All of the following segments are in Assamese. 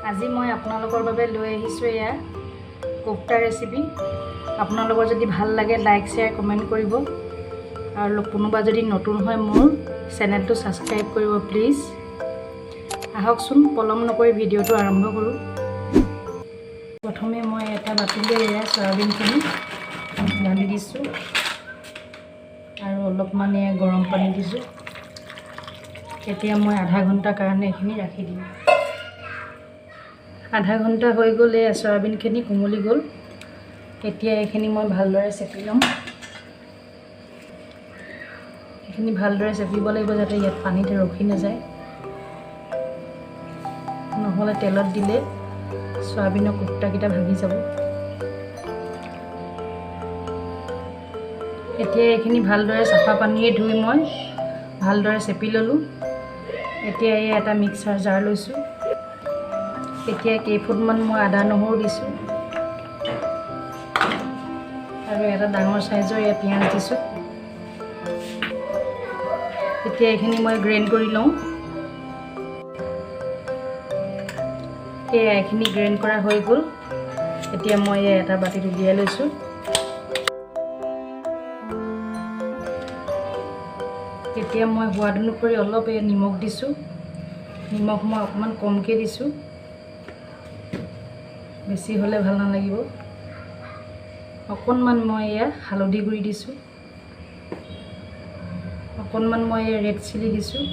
আজি মই আপোনালোকৰ বাবে লৈ আহিছোঁ এয়া কোফ্তা ৰেচিপি। আপোনালোকৰ যদি ভাল লাগে লাইক শ্বেয়াৰ কমেণ্ট কৰিব আৰু কোনোবা যদি নতুন হয় মোৰ চেনেলটো ছাবস্ক্ৰাইব কৰিব প্লিজ। আহকচোন পলম নকৰি ভিডিঅ'টো আৰম্ভ কৰোঁ। প্ৰথমে মই এটা বাতিলৈ এয়া চয়াবিনখিনি ঢালি দিছোঁ আৰু অলপমান এয়া গৰম পানী দিছোঁ। এতিয়া মই আধা ঘণ্টাৰ কাৰণে এইখিনি ৰাখি দিম। আধা ঘণ্টা হৈ গ'ল, এই চয়াবিনখিনি কোমলি গ'ল। এতিয়া এইখিনি মই ভালদৰে চেপি ল'ম। এইখিনি ভালদৰে চেপিব লাগিব যাতে ইয়াত পানীতে ৰখি নাযায়, নহ'লে তেলত দিলে চয়াবিনৰ কোফ্তাকেইটা ভাগি যাব। এতিয়া এইখিনি ভালদৰে চাফা পানীৰে ধুই মই ভালদৰে চেপি ল'লোঁ। এতিয়া এই এটা মিক্সাৰ জাৰ লৈছোঁ। এতিয়া কেইফুটমান মই আদা নহৰু দিছোঁ আৰু এটা ডাঙৰ চাইজৰ এয়া পিঁয়াজ দিছোঁ। এতিয়া এইখিনি মই গ্ৰাইণ্ড কৰি লওঁ। এইখিনি গ্ৰাইণ্ড কৰা হৈ গ'ল। এতিয়া মই এটা বাতিত উলিয়াই লৈছোঁ। এতিয়া মই সোৱাদ অনুসৰি অলপ নিমখ দিছোঁ। নিমখ মই অকণমান কমকৈ দিছোঁ, বেছি হ'লে ভাল নালাগিব। অকণমান মই হালধি গুড়ি দিছোঁ, অকণমান মই ৰেড চিলি দিছোঁ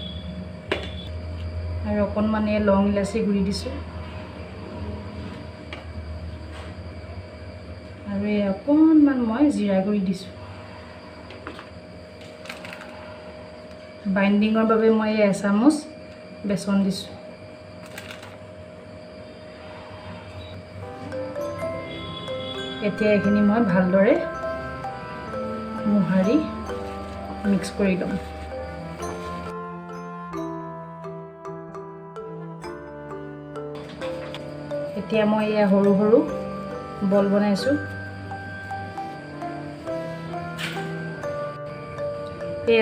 আৰু অকণমান লং ইলাচি গুড়ি দিছোঁ আৰু অকণমান মই জিৰা গুড়ি দিছোঁ। বাইণ্ডিঙৰ বাবে মই এচামুচ বেচন দিছোঁ। এতিয়া এইখিনি মই ভালদৰে মোহাৰি মিক্স কৰি ল'ম। এতিয়া মই সৰু সৰু বল বনাইছোঁ।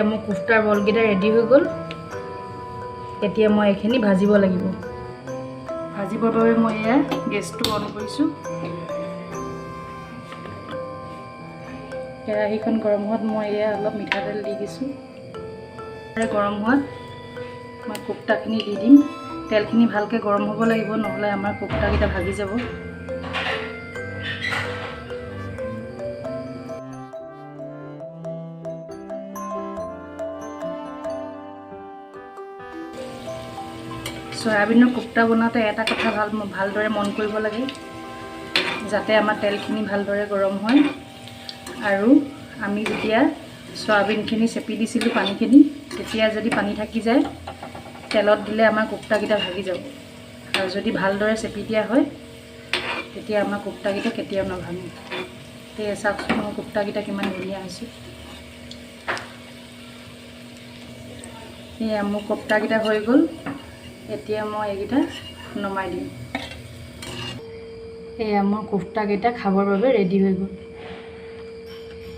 মোৰ কোফ্তাৰ বলকেইটা ৰেডি হৈ গ'ল। এতিয়া মই এইখিনি ভাজিব লাগিব। ভাজিবৰ বাবে মই গেছটো অন কৰিছোঁ। কেৰাহীখন গৰম হোৱাত মই অলপ মিঠাতেল দি দিছোঁ। গৰম হোৱাত মই কোফ্তাখিনি দি দিম। তেলখিনি ভালকৈ গৰম হ'ব লাগিব, নহ'লে আমাৰ কোফ্তাকেইটা ভাগি যাব। চয়াবিনৰ কোফ্তা বনাওঁতে এটা কথা ভালদৰে মন কৰিব লাগে, যাতে আমাৰ তেলখিনি ভালদৰে গৰম হয় আৰু আমি যেতিয়া চয়াবিনখিনি চেপি দিছিলোঁ পানীখিনি, তেতিয়া যদি পানী থাকি যায় তেলত দিলে আমাৰ কোফ্তাকেইটা ভাগি যাব। আৰু যদি ভালদৰে চেপি দিয়া হয় তেতিয়া আমাৰ কোফ্তাকেইটা কেতিয়াও নাভাঙে। সেয়ে চাওকচোন মোৰ কোফ্তাকেইটা কিমান ধুনীয়া হৈছে। সেয়া মোৰ কোফ্তাকেইটা হৈ গ'ল। এতিয়া মই এইকেইটা নমাই দিম। এয়া মোৰ কোফ্তাকেইটা খাবৰ বাবে ৰেডি হৈ গ'ল।